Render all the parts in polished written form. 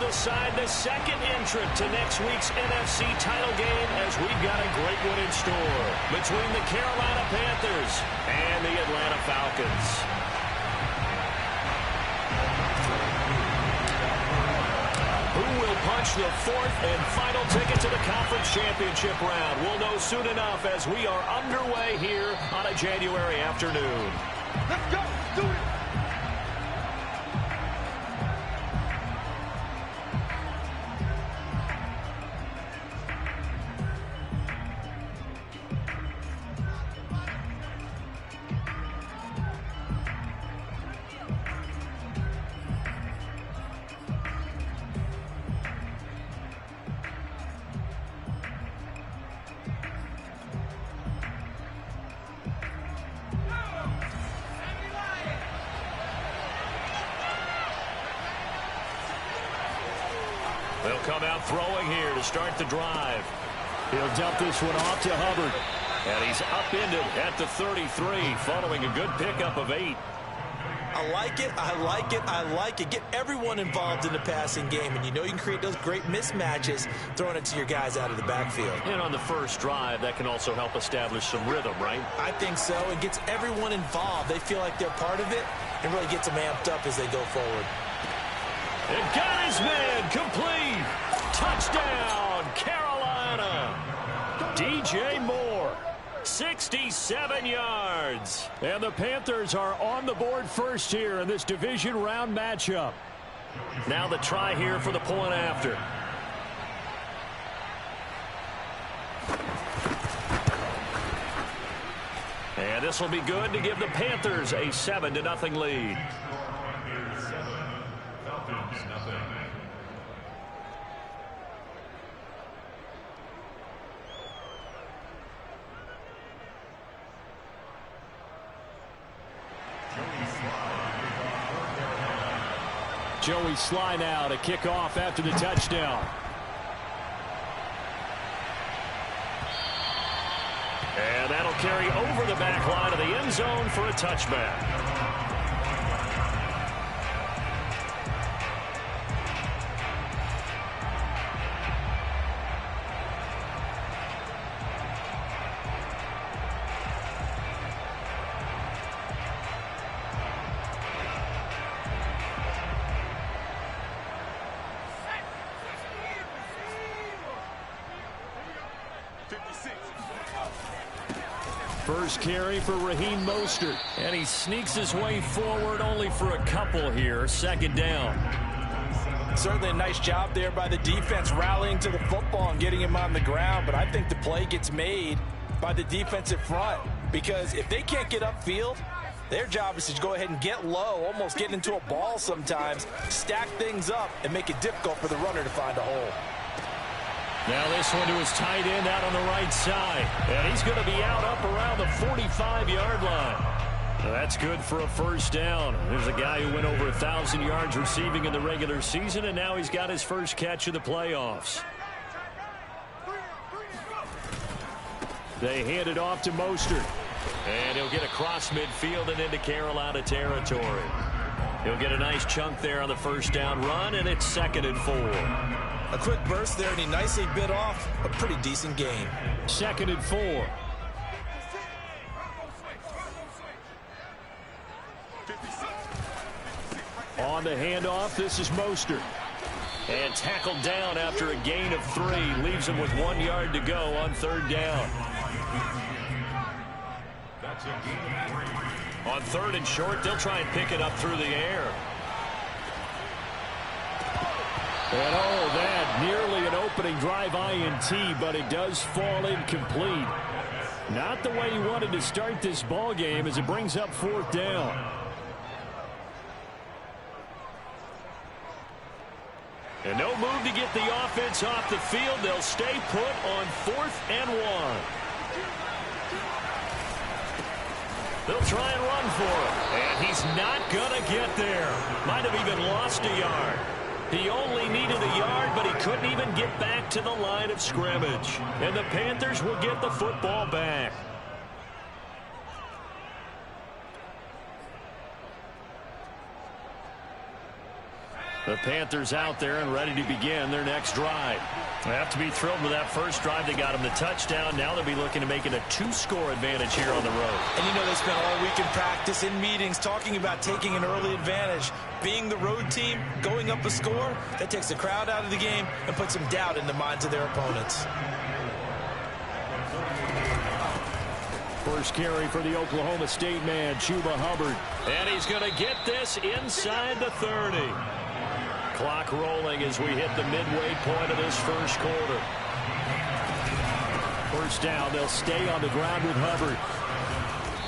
aside the second entrant to next week's NFC title game, as we've got a great one in store between the Carolina Panthers and the Atlanta Falcons. Who will punch the fourth and final ticket to the conference championship round? We'll know soon enough as we are underway here on a January afternoon. Let's go. Do it. They'll come out throwing here to start the drive. He'll dump this one off to Hubbard. And he's upended at the 33 following a good pickup of 8. I like it, I like it, I like it. Get everyone involved in the passing game, and you know you can create those great mismatches throwing it to your guys out of the backfield. And on the first drive, that can also help establish some rhythm, right? I think so. It gets everyone involved. They feel like they're part of it and really gets them amped up as they go forward. And got his man complete. Touchdown, Carolina. DJ Moore, 67 yards. And the Panthers are on the board first here in this division round matchup. Now the try here for the point after. And this will be good to give the Panthers a 7-0 lead. Joey Sly now to kick off after the touchdown. And that'll carry over the back line of the end zone for a touchback. First carry for Raheem Mostert. And he sneaks his way forward only for a couple here. Second down. Certainly a nice job there by the defense rallying to the football and getting him on the ground. But I think the play gets made by the defensive front. Because if they can't get upfield, their job is to go ahead and get low, almost get into a ball sometimes, stack things up, and make it difficult for the runner to find a hole. Now this one to his tight end out on the right side. And he's going to be out up around the 45-yard line. Well, that's good for a first down. There's a guy who went over 1,000 yards receiving in the regular season, and now he's got his first catch of the playoffs. They hand it off to Mostert. And he'll get across midfield and into Carolina territory. He'll get a nice chunk there on the first down run, and it's 2nd and 4. A quick burst there, and he nicely bit off a pretty decent gain. 2nd and 4. On the handoff, this is Mostert. And tackled down after a gain of 3. Leaves him with 1 yard to go on 3rd down. On 3rd and short, they'll try and pick it up through the air. And oh, that nearly an opening drive INT, but it does fall incomplete. Not the way he wanted to start this ball game as it brings up 4th down. And no move to get the offense off the field. They'll stay put on 4th and 1. They'll try and run for it. And he's not going to get there. Might have even lost a yard. He only needed a yard, but he couldn't even get back to the line of scrimmage. And the Panthers will get the football back. The Panthers out there and ready to begin their next drive. They have to be thrilled with that first drive. They got them the touchdown. Now they'll be looking to make it a 2-score advantage here on the road. And you know they spent all week in practice, in meetings, talking about taking an early advantage. Being the road team, going up a score, that takes the crowd out of the game and puts some doubt in the minds of their opponents. First carry for the Oklahoma State man, Chuba Hubbard. And he's going to get this inside the 30. Clock rolling as we hit the midway point of this first quarter. First down, they'll stay on the ground with Hubbard.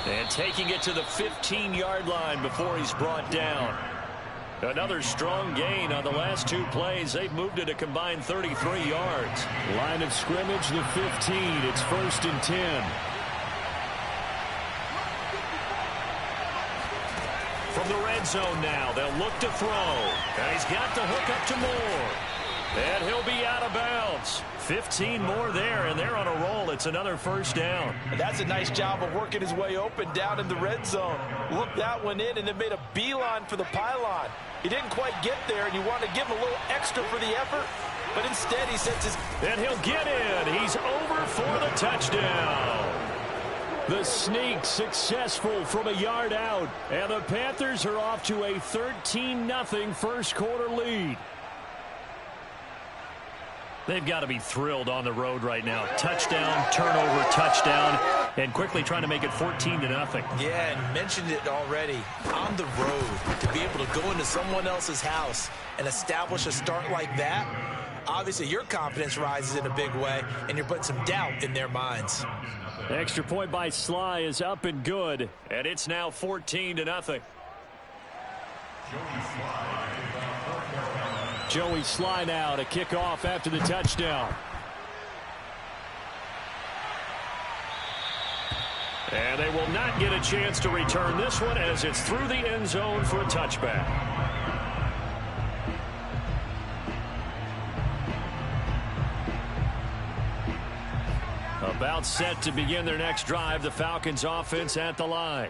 And taking it to the 15-yard line before he's brought down. Another strong gain on the last 2 plays. They've moved it a combined 33 yards. Line of scrimmage, the 15. It's 1st and 10. From the red zone now, they'll look to throw. And he's got the hook up to Moore. And he'll be out of bounds. 15 more there, and they're on a roll. It's another first down. And that's a nice job of working his way open down in the red zone. Looked that one in and then made a beeline for the pylon. He didn't quite get there, and you want to give him a little extra for the effort. But instead, he sets his... And he'll get in. He's over for the touchdown. The sneak successful from a yard out. And the Panthers are off to a 13-0 first quarter lead. They've got to be thrilled on the road right now. Touchdown, turnover, touchdown, and quickly trying to make it 14-0. Yeah, and mentioned it already. On the road, to be able to go into someone else's house and establish a start like that, obviously your confidence rises in a big way, and you're putting some doubt in their minds. Extra point by Sly is up and good, and it's now 14-0. Joey Sly now to kick off after the touchdown. And they will not get a chance to return this one as it's through the end zone for a touchback. About set to begin their next drive, the Falcons offense at the line.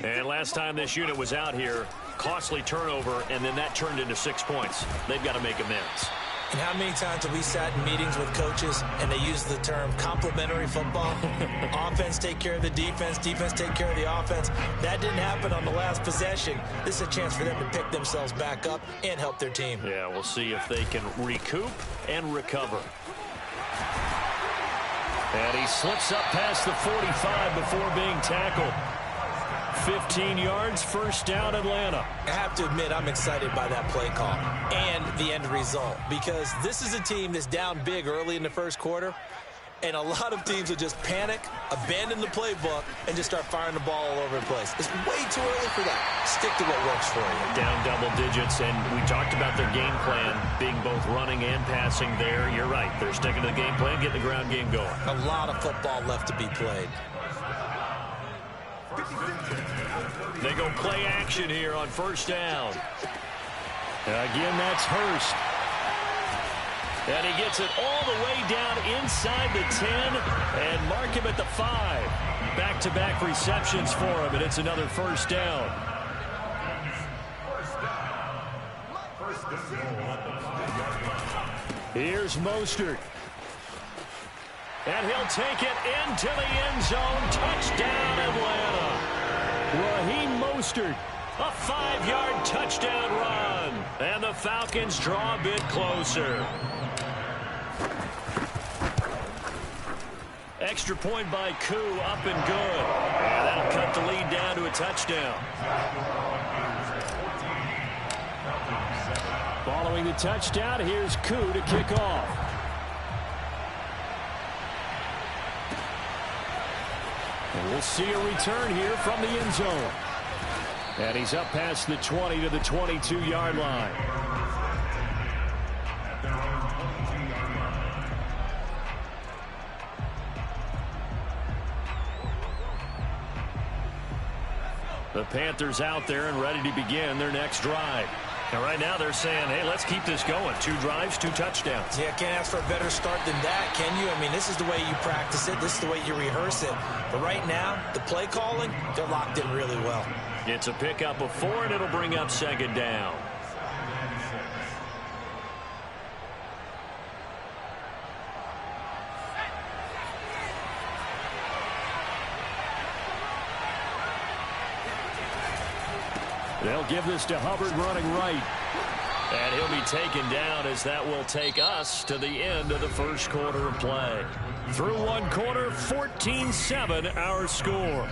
And last time this unit was out here, costly turnover, and then that turned into 6 points. They've got to make amends. And how many times have we sat in meetings with coaches and they use the term complementary football? Offense take care of the defense, defense take care of the offense. That didn't happen on the last possession. This is a chance for them to pick themselves back up and help their team. Yeah, we'll see if they can recoup and recover. And he slips up past the 45 before being tackled. 15 yards, first down, Atlanta. I have to admit, I'm excited by that play call and the end result, because this is a team that's down big early in the first quarter, and a lot of teams will just panic, abandon the playbook, and just start firing the ball all over the place. It's way too early for that. Stick to what works for you. Down double digits, and we talked about their game plan being both running and passing there. You're right. They're sticking to the game plan, getting the ground game going. A lot of football left to be played. They go play action here on first down. Again, that's Hurst. And he gets it all the way down inside the 10 and mark him at the 5. Back-to-back receptions for him, and it's another first down. Here's Mostert. And he'll take it into the end zone. Touchdown, Atlanta. Raheem Mostert, a 5-yard touchdown run. And the Falcons draw a bit closer. Extra point by Koo, up and good. And that'll cut the lead down to a touchdown. Following the touchdown, here's Koo to kick off. And we'll see a return here from the end zone. And he's up past the 20 to the 22-yard line. The Panthers out there and ready to begin their next drive. And right now they're saying, hey, let's keep this going. 2 drives, 2 touchdowns. Yeah, can't ask for a better start than that, can you? I mean, this is the way you practice it. This is the way you rehearse it. But right now, the play calling, they're locked in really well. It's a pickup of 4, and it'll bring up second down. They'll give this to Hubbard running right. And he'll be taken down as that will take us to the end of the first quarter of play. Through one quarter, 14-7 our score.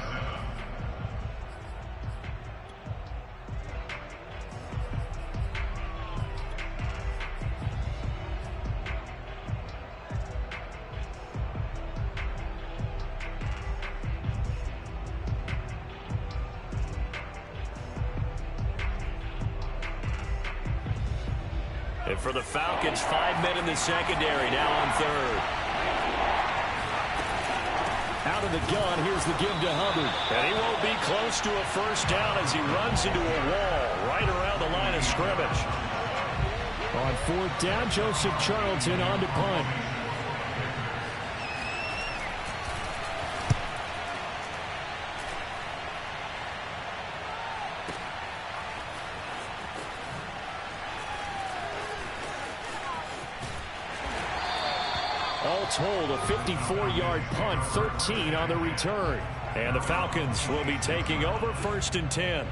And for the Falcons, 5 men in the secondary, now on third. Out of the gun, here's the give to Hubbard. And he won't be close to a first down as he runs into a wall right around the line of scrimmage. On fourth down, Joseph Charlton on to punt. All told, a 54-yard punt, 13 on the return. And the Falcons will be taking over first and 10.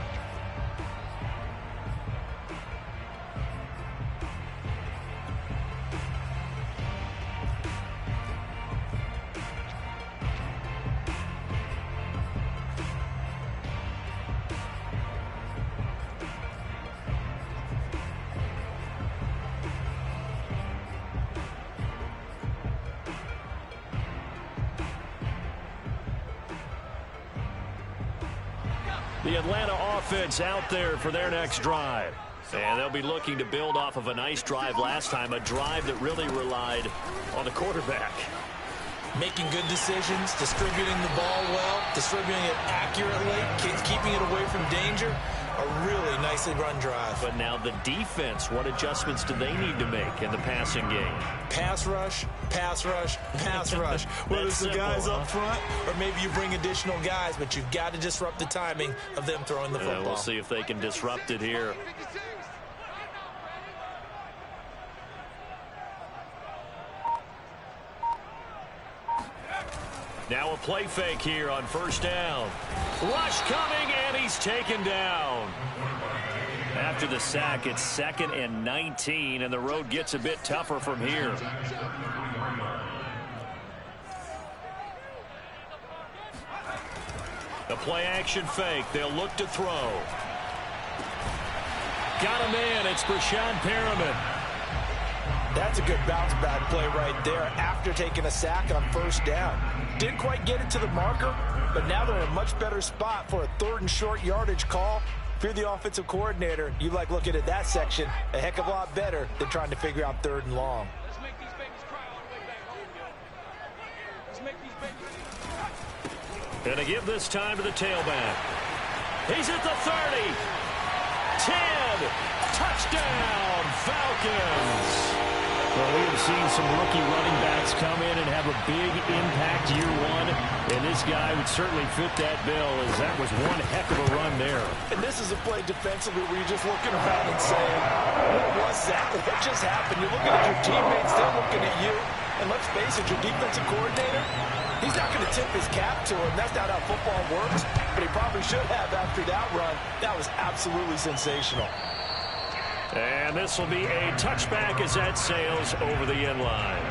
The Atlanta offense out there for their next drive. And they'll be looking to build off of a nice drive last time, a drive that really relied on the quarterback. Making good decisions, distributing the ball well, distributing it accurately, keeping it away from danger. A really nicely run drive. But now the defense, what adjustments do they need to make in the passing game? Pass rush, pass rush, pass rush. Whether it's the guys up front or maybe you bring additional guys, but you've got to disrupt the timing of them throwing the football. We'll see if they can disrupt it here. Now a play fake here on first down. Rush coming, and he's taken down. After the sack, it's 2nd and 19, and the road gets a bit tougher from here. The play action fake. They'll look to throw. Got a man. It's Brashad Perriman. That's a good bounce back play right there after taking a sack on first down. Didn't quite get it to the marker, but now they're in a much better spot for a 3rd and short yardage call. If you're the offensive coordinator, you like looking at that section a heck of a lot better than trying to figure out 3rd and long. Let's make these babies cry all the way back home, yo. Let's make these babies. Gonna give this time to the tailback. He's at the 30. 10. Touchdown, Falcons. Well, we have seen some rookie running backs come in and have a big impact year one, and this guy would certainly fit that bill, as that was one heck of a run there. And this is a play defensively where you're just looking around and saying, what was that? What just happened? You're looking at your teammates, they're looking at you. And let's face it, your defensive coordinator, he's not going to tip his cap to him. That's not how football works, but he probably should have after that run. That was absolutely sensational. And this will be a touchback as that sails over the end line.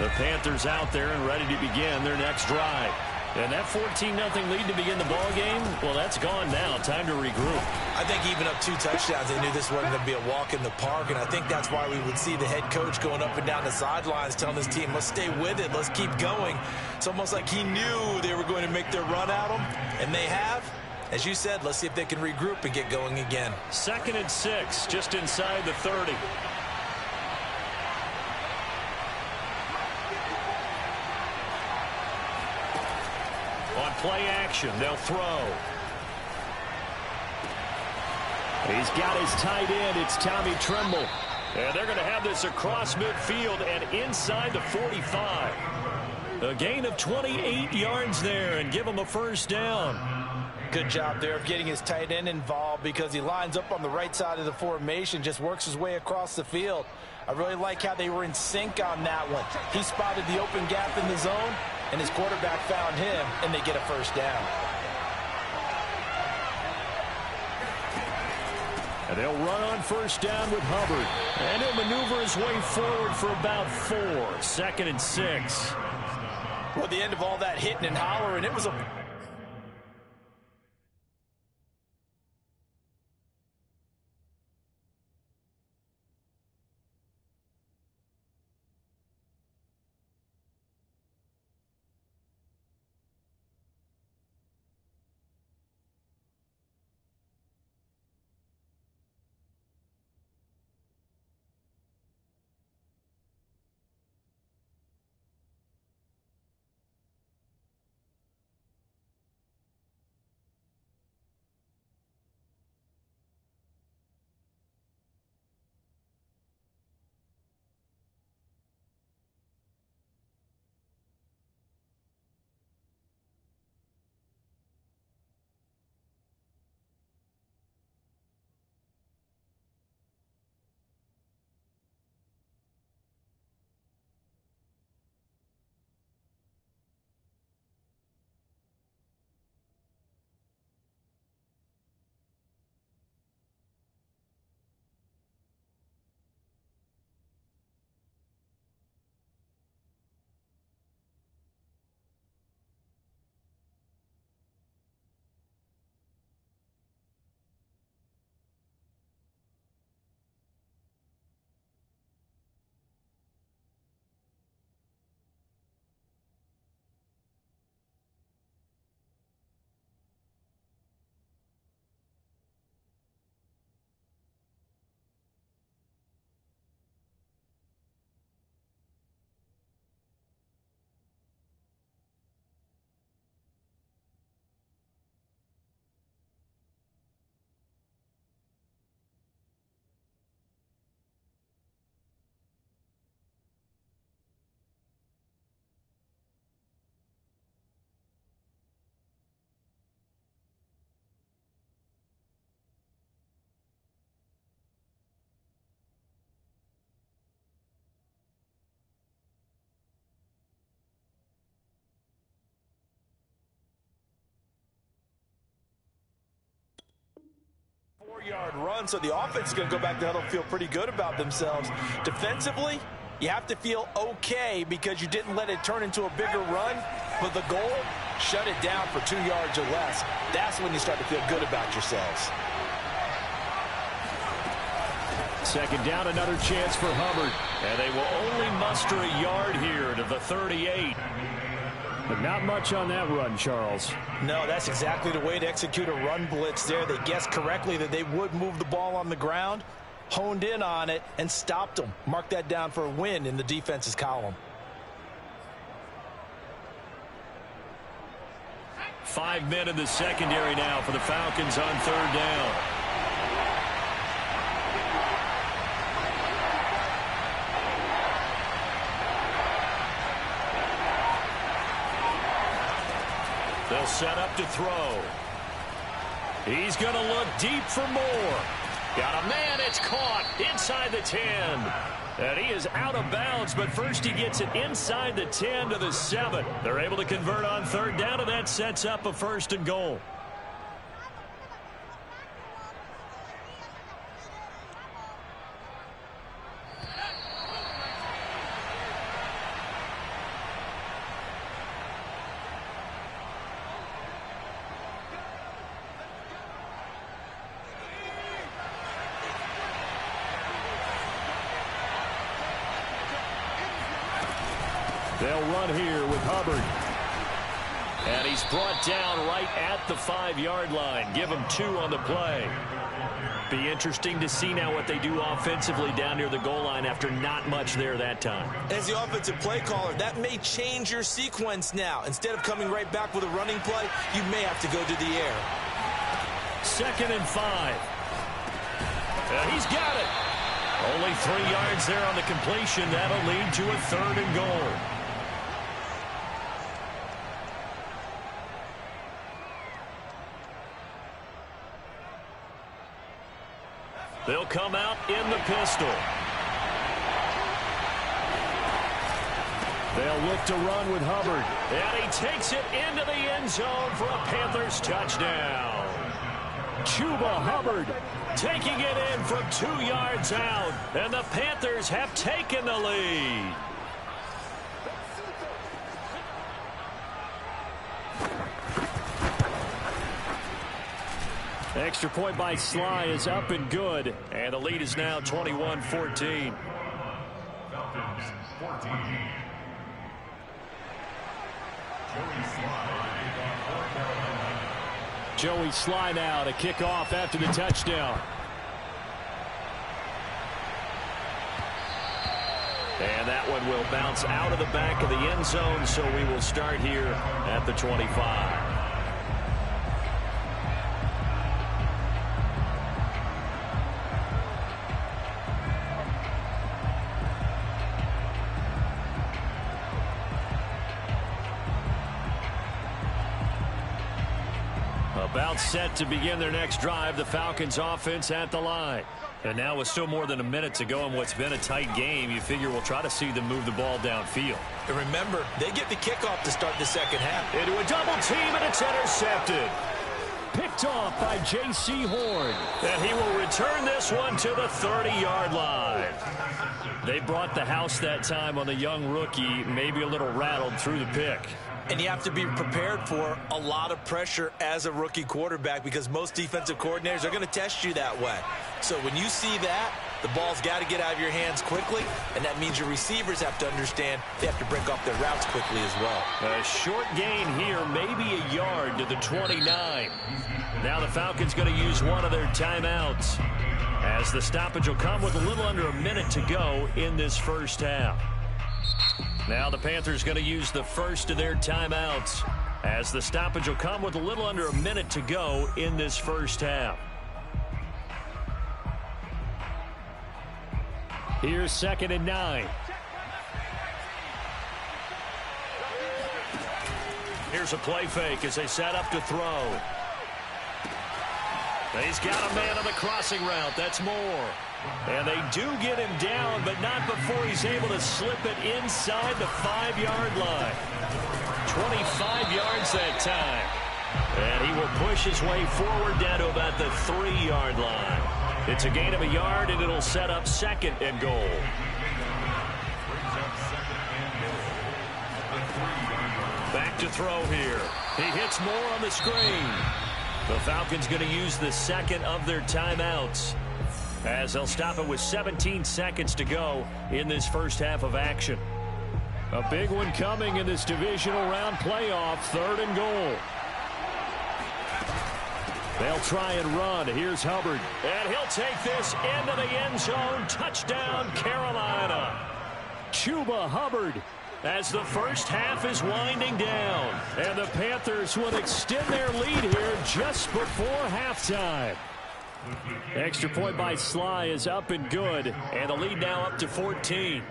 The Panthers out there and ready to begin their next drive. And that 14-0 lead to begin the ball game, well, that's gone now. Time to regroup. I think even up 2 touchdowns, they knew this wasn't going to be a walk in the park, and I think that's why we would see the head coach going up and down the sidelines telling his team, let's stay with it, let's keep going. It's almost like he knew they were going to make their run at him, and they have. As you said, let's see if they can regroup and get going again. 2nd and 6, just inside the 30. On play action, they'll throw. He's got his tight end. It's Tommy Tremble. And they're going to have this across midfield and inside the 45. A gain of 28 yards there and give him a first down. Good job there of getting his tight end involved because he lines up on the right side of the formation, just works his way across the field. I really like how they were in sync on that one. He spotted the open gap in the zone, and his quarterback found him, and they get a first down. And they'll run on first down with Hubbard. And he'll maneuver his way forward for about 4. 2nd and 6. Well, at the end of all that hitting and hollering, it was a... Four-yard run, so the offense is going to go back to huddle, feel pretty good about themselves. Defensively, you have to feel okay because you didn't let it turn into a bigger run, but the goal, shut it down for 2 yards or less. That's when you start to feel good about yourselves. 2nd down, another chance for Hubbard. And they will only muster a yard here to the 38. But not much on that run, Charles. No, that's exactly the way to execute a run blitz there. They guessed correctly that they would move the ball on the ground, honed in on it, and stopped them. Mark that down for a win in the defense's column. 5 men in the secondary now for the Falcons on 3rd down. They'll set up to throw. He's going to look deep for more. Got a man, it's caught inside the 10. And he is out of bounds, but first he gets it inside the 10 to the 7. They're able to convert on 3rd down, and that sets up a 1st and goal. They'll run here with Hubbard. And he's brought down right at the 5-yard line. Give him 2 on the play. Be interesting to see now what they do offensively down near the goal line after not much there that time. As the offensive play caller, that may change your sequence now. Instead of coming right back with a running play, you may have to go to the air. 2nd and 5. And he's got it. Only 3 yards there on the completion. That'll lead to a 3rd and goal. They'll come out in the pistol. They'll look to run with Hubbard. And he takes it into the end zone for a Panthers touchdown. Chuba Hubbard taking it in from 2 yards out. And the Panthers have taken the lead. Extra point by Sly is up and good. And the lead is now 21-14. Falcons 14. Joey Sly now to kick off after the touchdown. And that one will bounce out of the back of the end zone, so we will start here at the 25. About set to begin their next drive, the Falcons offense at the line. And now with still more than a minute to go in what's been a tight game, you figure we'll try to see them move the ball downfield. And remember, they get the kickoff to start the second half. Into a double team, and it's intercepted. Picked off by J.C. Horn. And he will return this one to the 30-yard line. They brought the house that time on the young rookie, maybe a little rattled through the pick. And you have to be prepared for a lot of pressure as a rookie quarterback because most defensive coordinators are going to test you that way. So when you see that, the ball's got to get out of your hands quickly, and that means your receivers have to understand they have to break off their routes quickly as well. A short gain here, maybe a yard to the 29. Now the Falcons going to use one of their timeouts as the stoppage will come with a little under a minute to go in this first half. Now the Panthers going to use the first of their timeouts as the stoppage will come with a little under a minute to go in this first half. Here's 2nd and 9. Here's a play fake as they set up to throw. He's got a man on the crossing route. That's Moore. And they do get him down, but not before he's able to slip it inside the 5-yard line. 25 yards that time. And he will push his way forward down to about the 3-yard line. It's a gain of a yard, and it'll set up 2nd and goal. Back to throw here. He hits Moore on the screen. The Falcons going to use the second of their timeouts as they'll stop it with 17 seconds to go in this first half of action. A big one coming in this divisional round playoff, 3rd and goal. They'll try and run. Here's Hubbard. And he'll take this into the end zone. Touchdown, Carolina. Chuba Hubbard as the first half is winding down. And the Panthers will extend their lead here just before halftime. Extra point by Sly is up and good. And the lead now up to 14.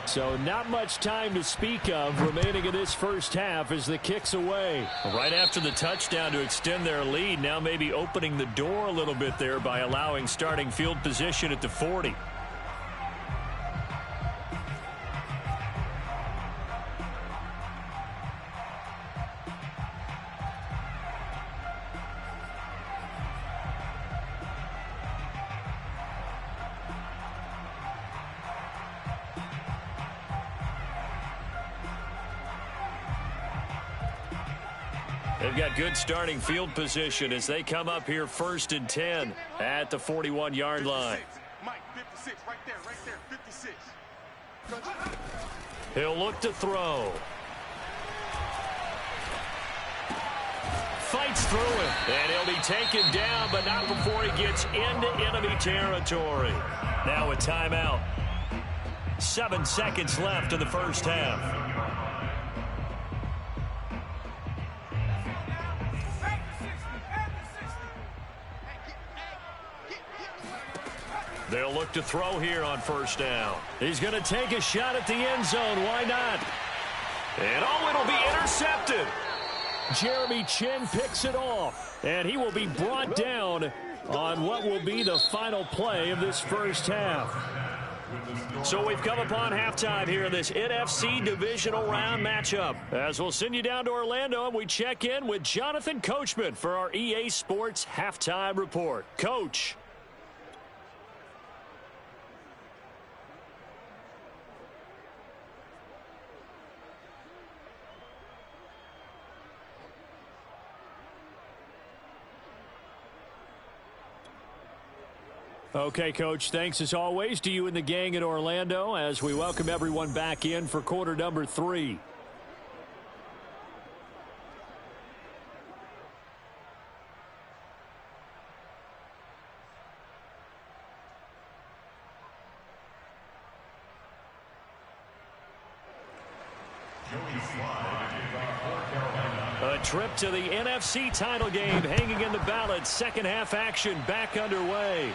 So not much time to speak of remaining in this first half as the kick's away. Right after the touchdown to extend their lead, now maybe opening the door a little bit there by allowing starting field position at the 40. They've got good starting field position as they come up here 1st and 10 at the 41-yard line. Mike, 56, right there, 56. He'll look to throw. Fights through it, and he'll be taken down, but not before he gets into enemy territory. Now a timeout. 7 seconds left in the first half. They'll look to throw here on 1st down. He's going to take a shot at the end zone. Why not? And it'll be intercepted. Jeremy Chin picks it off, and he will be brought down on what will be the final play of this first half. So we've come upon halftime here in this NFC divisional round matchup. As we'll send you down to Orlando, and we check in with Jonathan Coachman for our EA Sports Halftime Report. Coach. Okay, Coach, thanks as always to you and the gang in Orlando as we welcome everyone back in for quarter number 3. A trip to the NFC title game hanging in the balance. Second half action back underway.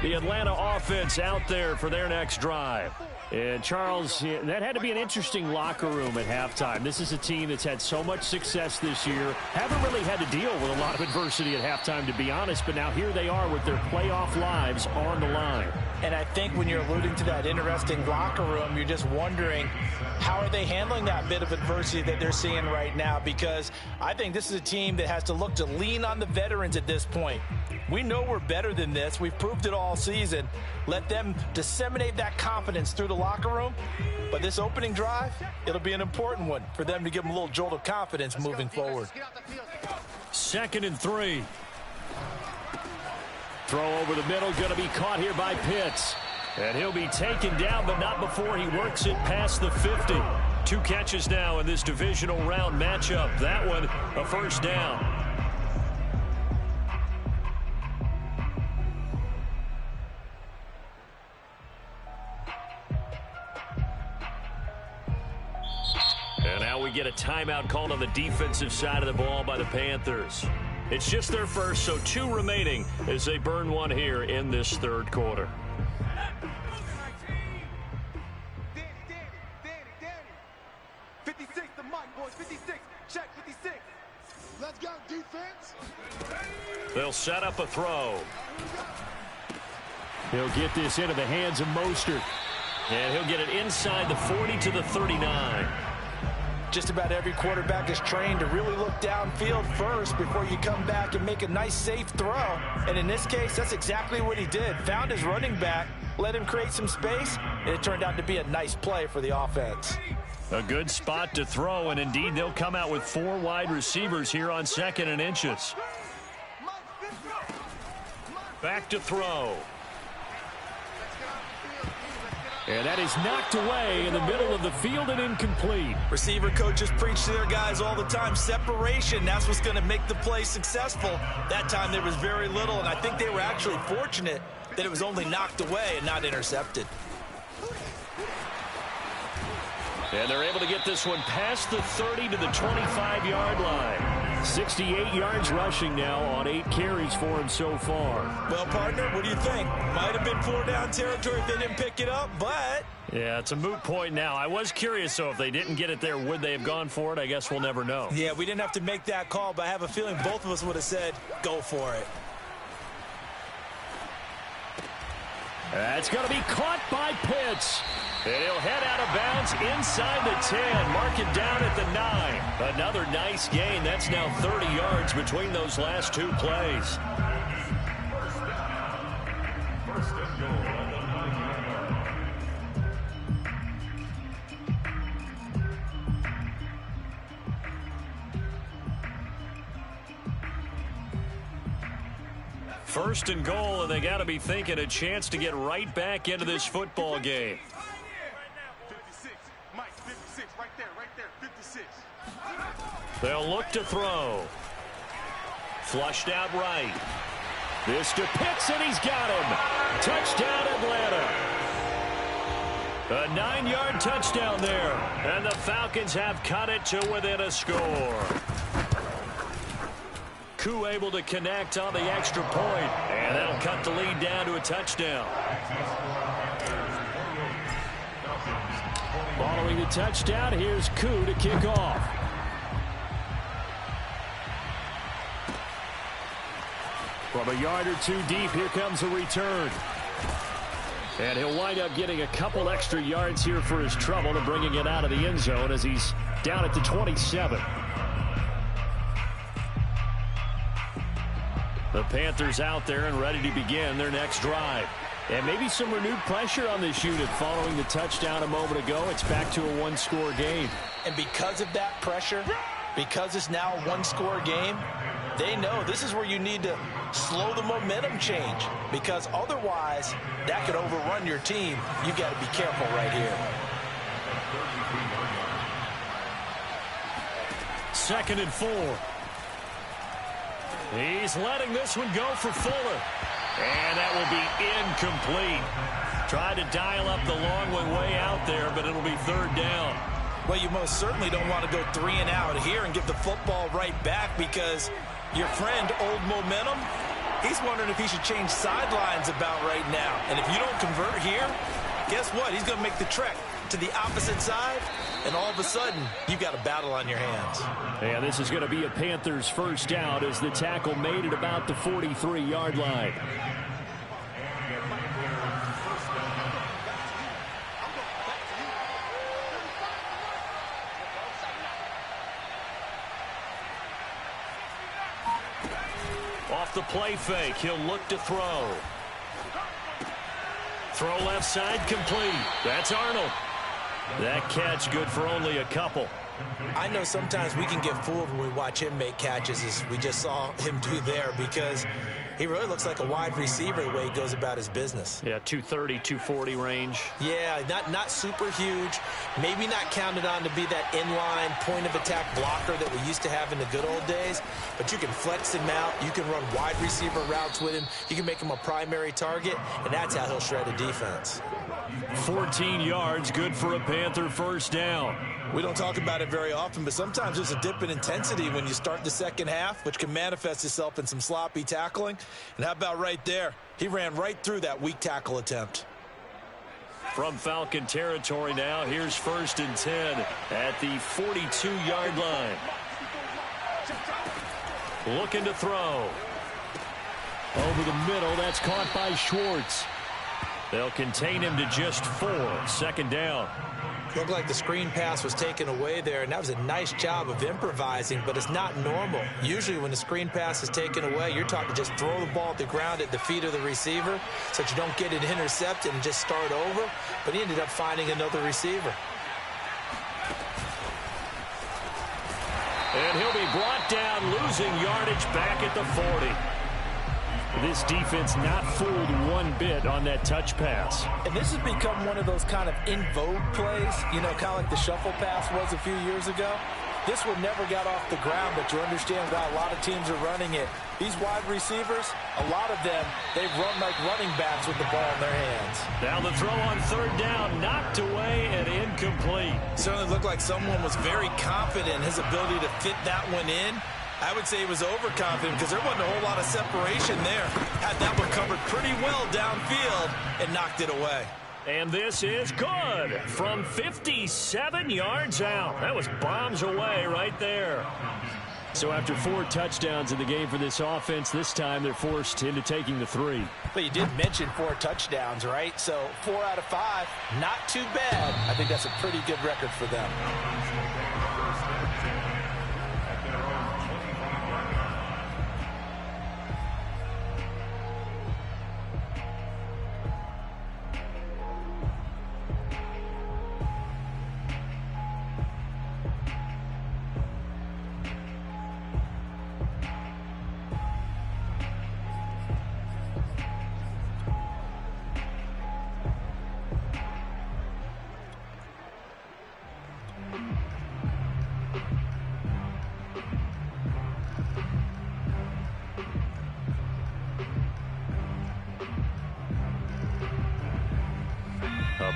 The Atlanta offense out there for their next drive. And, Charles, that had to be an interesting locker room at halftime. This is a team that's had so much success this year. Haven't really had to deal with a lot of adversity at halftime, to be honest. But now here they are with their playoff lives on the line. And I think when you're alluding to that interesting locker room, you're just wondering how are they handling that bit of adversity that they're seeing right now, because I think this is a team that has to look to lean on the veterans at this point. We know we're better than this. We've proved it all season. Let them disseminate that confidence through the locker room. But this opening drive, it'll be an important one for them to give them a little jolt of confidence moving forward. 2nd and 3. Throw over the middle, going to be caught here by Pitts. And he'll be taken down, but not before he works it past the 50. 2 catches now in this divisional round matchup. That one, a first down. And now we get a timeout called on the defensive side of the ball by the Panthers. It's just their first, so 2 remaining as they burn one here in this third quarter. Danny. 56, the mic, boys. 56. Check 56. Let's go, defense. They'll set up a throw. He'll get this into the hands of Mostert. And he'll get it inside the 40 to the 39. Just about every quarterback is trained to really look downfield first before you come back and make a nice, safe throw. And in this case, that's exactly what he did. Found his running back, let him create some space, and it turned out to be a nice play for the offense. A good spot to throw, and indeed they'll come out with 4 wide receivers here on 2nd and inches. Back to throw. And that is knocked away in the middle of the field and incomplete. Receiver coaches preach to their guys all the time. Separation, that's what's going to make the play successful. That time there was very little, and I think they were actually fortunate that it was only knocked away and not intercepted. And they're able to get this one past the 30 to the 25-yard line. 68 yards rushing now on 8 carries for him so far. Well, partner, what do you think? Might have been 4-down territory if they didn't pick it up, but... Yeah, it's a moot point now. I was curious, so if they didn't get it there, would they have gone for it? I guess we'll never know. Yeah, we didn't have to make that call, but I have a feeling both of us would have said, go for it. That's going to be caught by Pitts. And he'll head out of bounds inside the 10. Mark it down at the 9. Another nice gain. That's now 30 yards between those last 2 plays. First and goal at the 9-yard line. First and goal, and they got to be thinking a chance to get right back into this football game. 56. Mike, 56. Right there. 56. They'll look to throw. Flushed out right. This to Pitts, and he's got him. Touchdown, Atlanta. A 9-yard touchdown there. And the Falcons have cut it to within a score. Koo able to connect on the extra point. And that'll cut the lead down to a touchdown. Following the touchdown, here's Koo to kick off. From a yard or two deep, here comes a return. And he'll wind up getting a couple extra yards here for his trouble and bringing it out of the end zone as he's down at the 27. The Panthers out there and ready to begin their next drive. And maybe some renewed pressure on this unit following the touchdown a moment ago. It's back to a one-score game. And because of that pressure, because it's now a one-score game, they know this is where you need to slow the momentum change, because otherwise that could overrun your team. You've got to be careful right here. 2nd and 4. He's letting this one go for Fuller. And that will be incomplete. Tried to dial up the long one way out there, but it'll be 3rd down. Well, you most certainly don't want to go 3 and out here and give the football right back, because your friend, Old Momentum, he's wondering if he should change sidelines about right now. And if you don't convert here, guess what? He's going to make the trek to the opposite side, and all of a sudden, you've got a battle on your hands. And this is going to be a Panthers first down as the tackle made at about the 43-yard line. Off the play fake, he'll look to throw. Throw left side, complete. That's Arnold. That catch good for only a couple. I know sometimes we can get fooled when we watch him make catches, as we just saw him do there, because he really looks like a wide receiver the way he goes about his business. Yeah, 230, 240 range. Yeah, not super huge. Maybe not counted on to be that inline point-of-attack blocker that we used to have in the good old days, but you can flex him out. You can run wide receiver routes with him. You can make him a primary target, and that's how he'll shred a defense. 14 yards, good for a Panther first down. We don't talk about it very often, but sometimes there's a dip in intensity when you start the second half, which can manifest itself in some sloppy tackling. And how about right there? He ran right through that weak tackle attempt. From Falcon territory now, here's 1st and 10 at the 42-yard line. Looking to throw. Over the middle, that's caught by Schwartz. They'll contain him to just 4. 2nd down. Looked like the screen pass was taken away there, and that was a nice job of improvising, but it's not normal. Usually when the screen pass is taken away, you're taught to just throw the ball at the ground at the feet of the receiver so that you don't get it intercepted and just start over, but he ended up finding another receiver. And he'll be brought down, losing yardage back at the 40. This defense not fooled one bit on that touch pass. And this has become one of those kind of in vogue plays, you know, kind of like the shuffle pass was a few years ago. This one never got off the ground, but you understand why a lot of teams are running it. These wide receivers, a lot of them, they've run like running backs with the ball in their hands. Now the throw on 3rd down, knocked away and incomplete. Certainly looked like someone was very confident in his ability to fit that one in. I would say he was overconfident because there wasn't a whole lot of separation there. Had that one covered pretty well downfield and knocked it away. And this is good from 57 yards out. That was bombs away right there. So after 4 touchdowns in the game for this offense, this time they're forced into taking the 3. But you did mention 4 touchdowns, right? So 4 out of 5, not too bad. I think that's a pretty good record for them.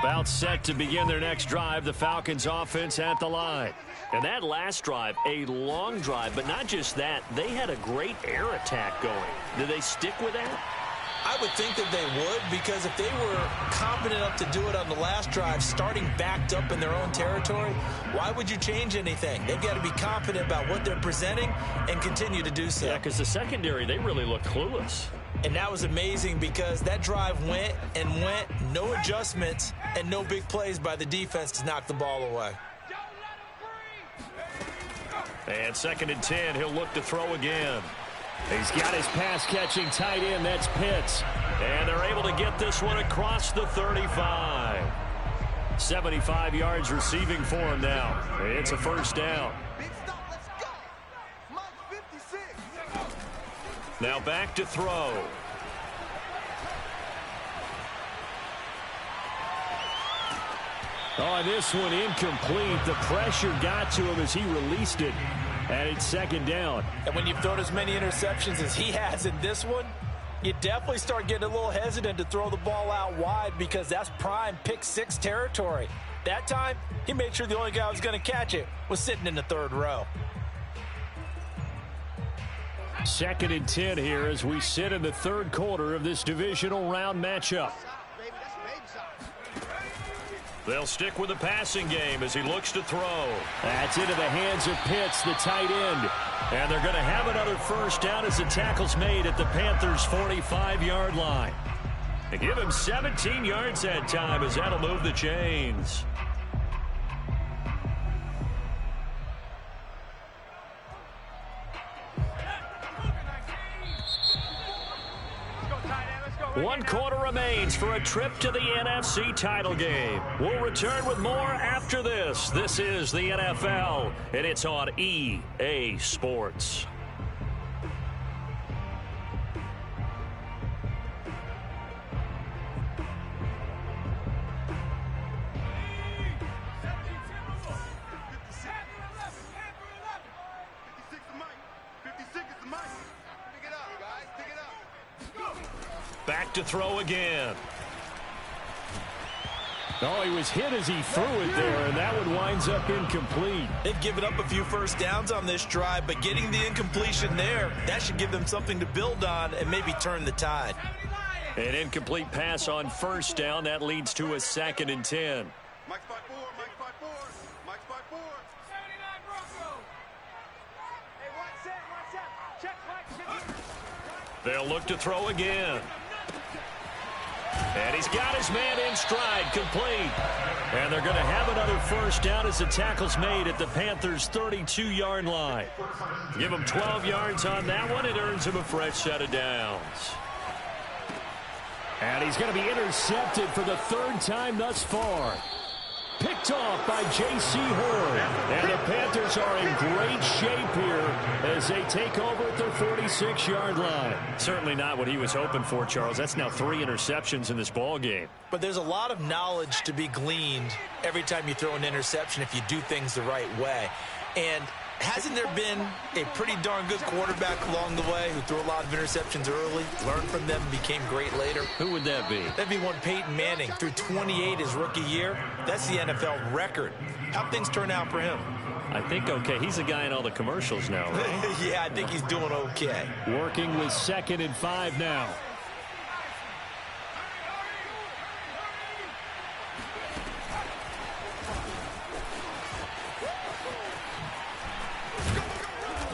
About set to begin their next drive, the Falcons offense at the line. And that last drive, a long drive, but not just that, they had a great air attack going. Did they stick with that? I would think that they would, because if they were confident enough to do it on the last drive, starting backed up in their own territory, why would you change anything? They've got to be confident about what they're presenting and continue to do so. Yeah, because the secondary, they really looked clueless. And that was amazing because that drive went and went, no adjustments, and no big plays by the defense to knock the ball away. And 2nd and 10, he'll look to throw again. He's got his pass-catching tight end, that's Pitts. And they're able to get this one across the 35. 75 yards receiving for him now. It's a first down. Big stop, let's go. Mike 56. Now back to throw. Oh, this one incomplete. The pressure got to him as he released it. And it's 2nd down. And when you've thrown as many interceptions as he has in this one, you definitely start getting a little hesitant to throw the ball out wide because that's prime pick 6 territory. That time, he made sure the only guy who was going to catch it was sitting in the 3rd row. 2nd and 10 here as we sit in the 3rd quarter of this divisional round matchup. They'll stick with the passing game as he looks to throw. That's into the hands of Pitts, the tight end. And they're going to have another first down as the tackle's made at the Panthers' 45-yard line. They give him 17 yards that time as that'll move the chains. One quarter remains for a trip to the NFC title game. We'll return with more after this. This is the NFL, and it's on EA Sports. Back to throw again. Oh, he was hit as he threw it there, and that one winds up incomplete. They've given up a few first downs on this drive, but getting the incompletion there, that should give them something to build on and maybe turn the tide. An incomplete pass on first down. That leads to a 2nd and 10. Mike's 5-4, Mike's 5-4, Mike's 5-4. 79 Broncos. Hey, one set. Check, Mike. They'll look to throw again. And he's got his man in stride, complete. And they're going to have another first down as the tackle's made at the Panthers' 32-yard line. Give him 12 yards on that one. It earns him a fresh set of downs. And he's going to be intercepted for the 3rd time thus far. Picked off by J.C. Horn. And the Panthers are in great shape here as they take over at their 46-yard line. Certainly not what he was hoping for, Charles. That's now 3 interceptions in this ball game. But there's a lot of knowledge to be gleaned every time you throw an interception if you do things the right way. And hasn't there been a pretty darn good quarterback along the way who threw a lot of interceptions early, learned from them, became great later? Who would that be? That'd be one Peyton Manning. Threw 28 his rookie year. That's the NFL record. How'd things turn out for him? I think okay. He's a guy in all the commercials now, right? Yeah, I think he's doing okay. Working with 2nd and 5 now.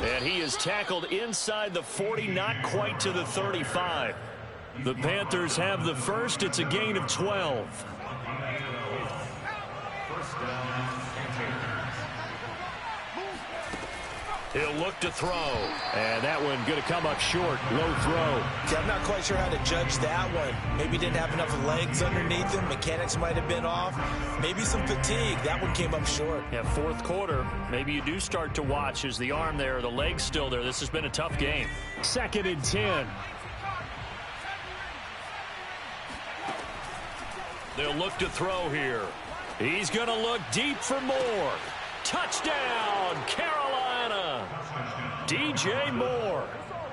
And he is tackled inside the 40, not quite to the 35. The Panthers have the first. It's a gain of 12. He'll look to throw. And that one going to come up short. Low throw. Yeah, I'm not quite sure how to judge that one. Maybe didn't have enough legs underneath him. Mechanics might have been off. Maybe some fatigue. That one came up short. Yeah, 4th quarter. Maybe you do start to watch as the arm there, the leg's still there. This has been a tough game. 2nd and 10. They'll look to throw here. He's going to look deep for more. Touchdown, Carolina. DJ Moore.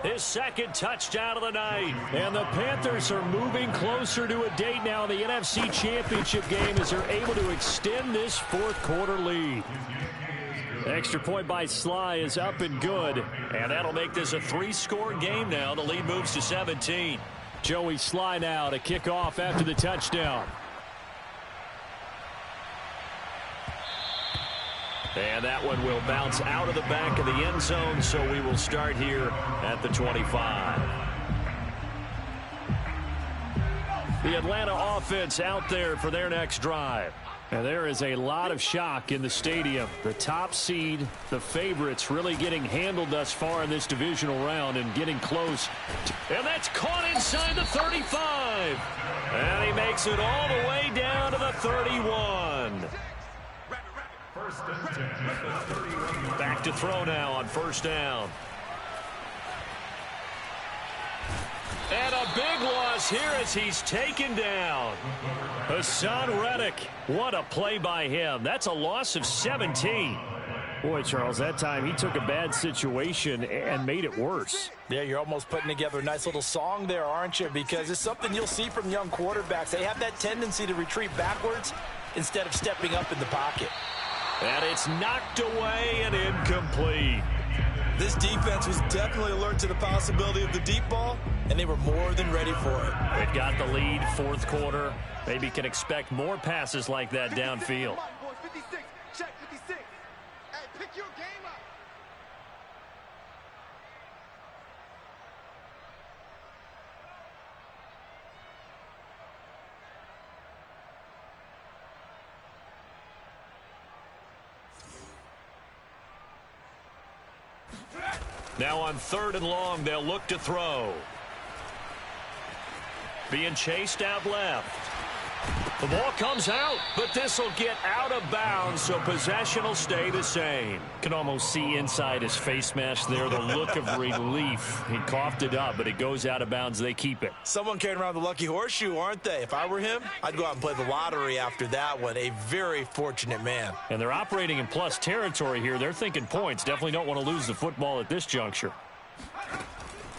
His second touchdown of the night. And the Panthers are moving closer to a date now in the NFC Championship game as they're able to extend this fourth quarter lead. Extra point by Sly is up and good. And that'll make this a 3-score game now. The lead moves to 17. Joey Sly now to kick off after the touchdown. And that one will bounce out of the back of the end zone, so we will start here at the 25. The Atlanta offense out there for their next drive. And there is a lot of shock in the stadium. The top seed, the favorites, really getting handled thus far in this divisional round and getting close. And that's caught inside the 35. And he makes it all the way down to the 31. Back to throw now on first down. And a big loss here as he's taken down. Hassan Reddick. What a play by him. That's a loss of 17. Boy, Charles, that time he took a bad situation and made it worse. Yeah, you're almost putting together a nice little song there, aren't you? Because it's something you'll see from young quarterbacks. They have that tendency to retreat backwards instead of stepping up in the pocket. And it's knocked away and incomplete. This defense was definitely alert to the possibility of the deep ball, and they were more than ready for it. They've got the lead, fourth quarter. Maybe can expect more passes like that downfield. 56, check 56. Hey, pick your game up. Now on 3rd and long, they'll look to throw. Being chased out left. The ball comes out, but this will get out of bounds, so possession will stay the same. Can almost see inside his face mask there, the look of relief. He coughed it up, but it goes out of bounds. They keep it. Someone carrying around the lucky horseshoe, aren't they? If I were him, I'd go out and play the lottery after that one. A very fortunate man. And they're operating in plus territory here. They're thinking points. Definitely don't want to lose the football at this juncture.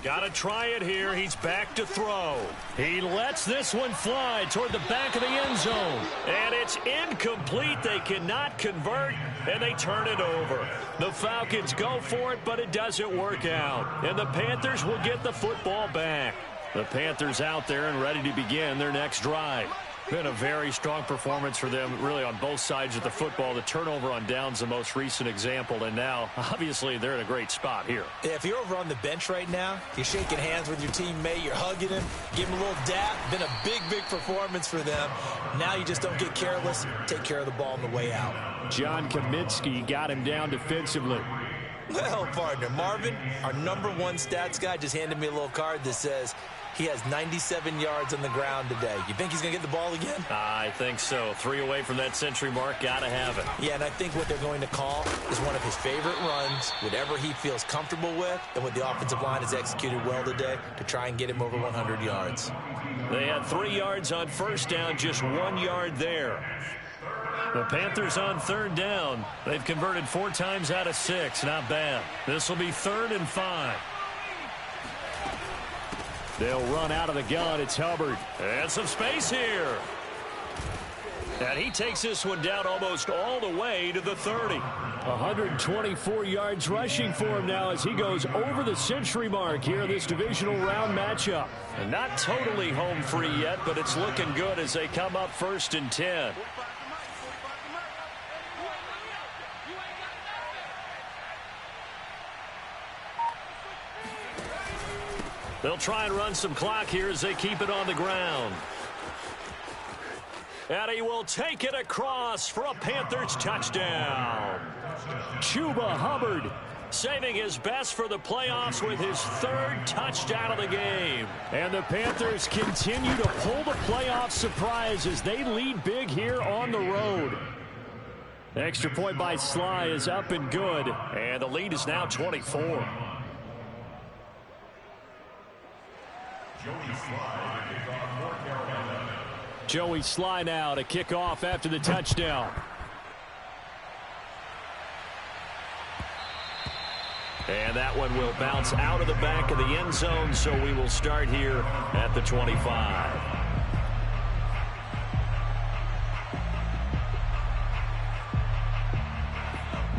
Got to try it here. He's back to throw. He lets this one fly toward the back of the end zone. And it's incomplete. They cannot convert, and they turn it over. The Falcons go for it, but it doesn't work out. And the Panthers will get the football back. The Panthers out there and ready to begin their next drive. Been a very strong performance for them, really, on both sides of the football. The turnover on downs, the most recent example, and now, obviously, they're in a great spot here. Yeah, if you're over on the bench right now, you're shaking hands with your teammate, you're hugging him, give him a little dap. Been a big, big performance for them. Now you just don't get careless. Take care of the ball on the way out. John Kaminsky got him down defensively. Well, partner, Marvin, our #1 stats guy, just handed me a little card that says he has 97 yards on the ground today. You think he's going to get the ball again? I think so. 3 away from that century mark. Got to have it. Yeah, and I think what they're going to call is one of his favorite runs, whatever he feels comfortable with, and what the offensive line has executed well today to try and get him over 100 yards. They had 3 yards on first down, just 1 yard there. The Panthers on 3rd down. They've converted 4 times out of 6. Not bad. This will be 3rd and 5. They'll run out of the gun. It's Hubbard. And some space here. And he takes this one down almost all the way to the 30. 124 yards rushing for him now as he goes over the century mark here in this divisional round matchup. And not totally home free yet, but it's looking good as they come up 1st and 10. They'll try and run some clock here as they keep it on the ground. And he will take it across for a Panthers touchdown. Chuba Hubbard saving his best for the playoffs with his 3rd touchdown of the game. And the Panthers continue to pull the playoff surprise as they lead big here on the road. Extra point by Sly is up and good. And the lead is now 24. Joey Sly now to kick off after the touchdown. And that one will bounce out of the back of the end zone, so we will start here at the 25.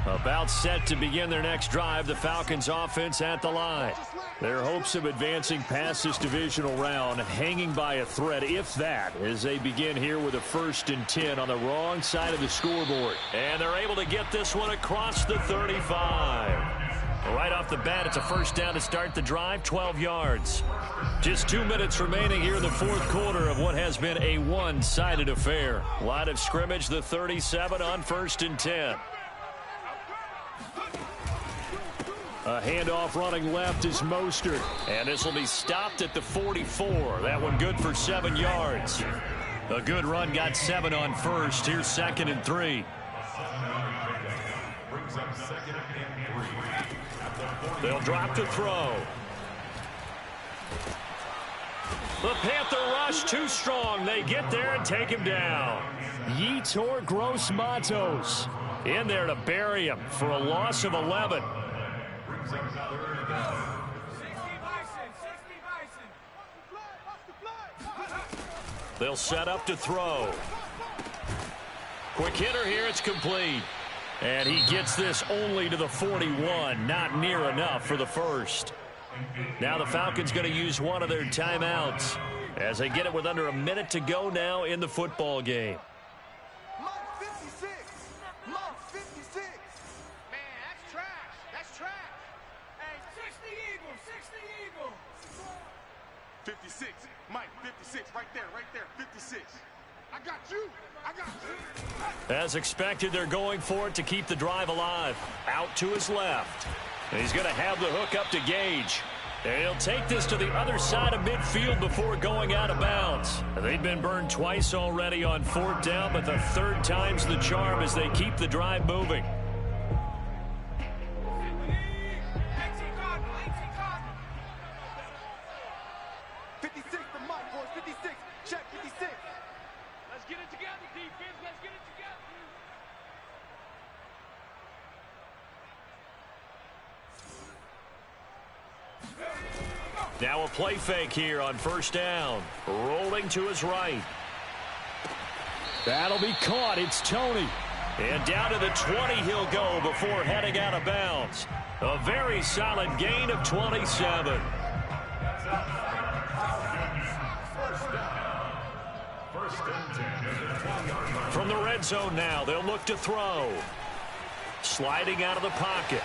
About set to begin their next drive, the Falcons offense at the line. Their hopes of advancing past this divisional round hanging by a thread, if that, as they begin here with a 1st and 10 on the wrong side of the scoreboard. And they're able to get this one across the 35. Right off the bat, it's a 1st down to start the drive, 12 yards. Just 2 minutes remaining here in the 4th quarter of what has been a one-sided affair. Line of scrimmage, the 37 on 1st and 10. A handoff running left is Mostert. And this will be stopped at the 44. That one good for 7 yards. A good run got 7 on 1st. Here's 2nd and 3. Brings up 2nd and 3. They'll drop to throw. The Panther rush too strong. They get there and take him down. Yetur Gross-Matos in there to bury him for a loss of 11. They'll set up to throw. Quick hitter here, it's complete. And he gets this only to the 41, not near enough for the 1st. Now the Falcons going to use one of their timeouts as they get it with under a minute to go now in the football game. Mark 56. Mark 56. Man, that's trash. That's trash. Hey, 60 Eagles, 60 Eagles. 56. Mike, 56. Right there, 56. I got you. I got you. As expected, they're going for it to keep the drive alive. Out to his left. And he's going to have the hook up to Gage. And he'll take this to the other side of midfield before going out of bounds. They've been burned twice already on 4th down, but the 3rd time's the charm as they keep the drive moving. Now a play fake here on 1st down. Rolling to his right. That'll be caught. It's Tony. And down to the 20 he'll go before heading out of bounds. A very solid gain of 27. From the red zone now, they'll look to throw. Sliding out of the pocket.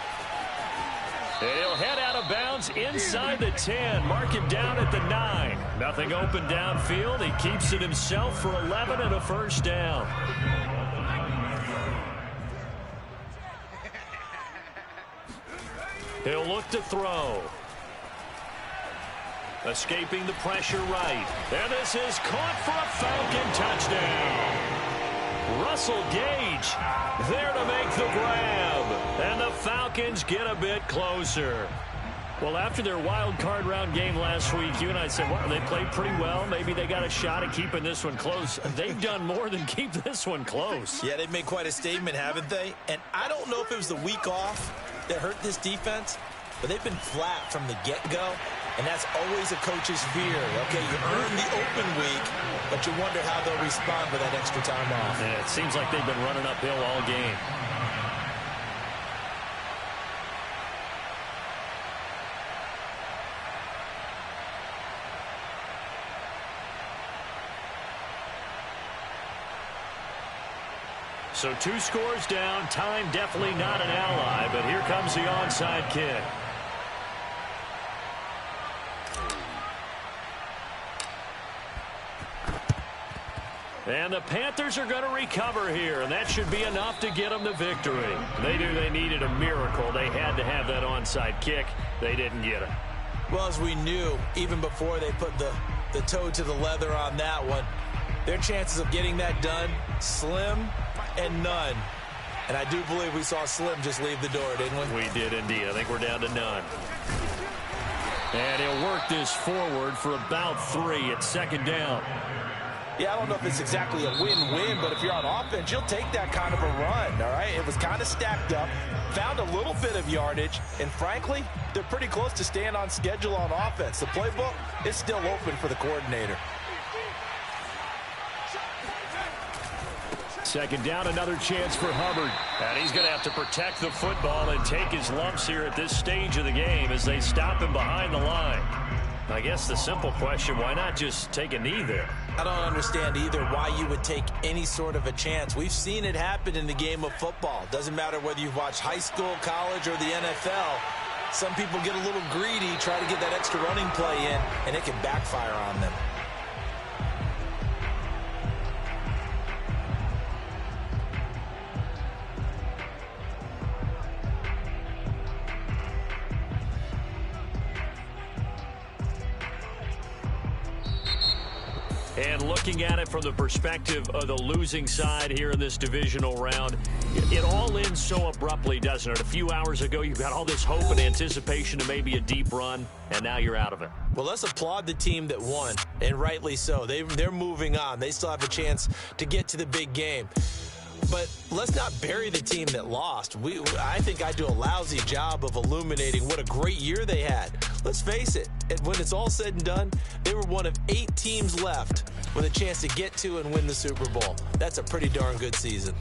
And he'll head out of bounds inside the 10. Mark him down at the 9. Nothing open downfield. He keeps it himself for 11 and a 1st down. He'll look to throw. Escaping the pressure right. And this is caught for a Falcon touchdown. Russell Gage there to make the grab. And the Falcons get a bit closer. Well, after their wild card round game last week, you and I said, well, they played pretty well. Maybe they got a shot at keeping this one close. They've done more than keep this one close. Yeah, they've made quite a statement, haven't they? And I don't know if it was the week off that hurt this defense, but they've been flat from the get-go. And that's always a coach's fear. Okay, you earn the open week, but you wonder how they'll respond with that extra time off. Yeah, it seems like they've been running uphill all game. So 2 scores down. Time definitely not an ally, but here comes the onside kick. And the Panthers are going to recover here, and that should be enough to get them the victory. They knew they needed a miracle. They had to have that onside kick. They didn't get it. Well, as we knew, even before they put the toe to the leather on that one, their chances of getting that done, slim and none. And I do believe we saw Slim just leave the door, didn't we? We did indeed. I think we're down to none. And he'll work this forward for about 3 at 2nd down. Yeah, I don't know if it's exactly a win-win, but if you're on offense, you'll take that kind of a run, all right? It was kind of stacked up, found a little bit of yardage, and frankly, they're pretty close to staying on schedule on offense. The playbook is still open for the coordinator. Second down, another chance for Hubbard. And he's going to have to protect the football and take his lumps here at this stage of the game as they stop him behind the line. I guess the simple question, why not just take a knee there? I don't understand either why you would take any sort of a chance. We've seen it happen in the game of football. Doesn't matter whether you've watched high school, college, or the NFL. Some people get a little greedy, try to get that extra running play in, and it can backfire on them. And looking at it from the perspective of the losing side here in this divisional round, it all ends so abruptly, doesn't it? A few hours ago, you got all this hope and anticipation of maybe a deep run, and now you're out of it. Well, let's applaud the team that won, and rightly so. They're moving on. They still have a chance to get to the big game. But let's not bury the team that lost. I think I do a lousy job of illuminating what a great year they had. Let's face it, when it's all said and done, they were one of 8 teams left with a chance to get to and win the Super Bowl. That's a pretty darn good season.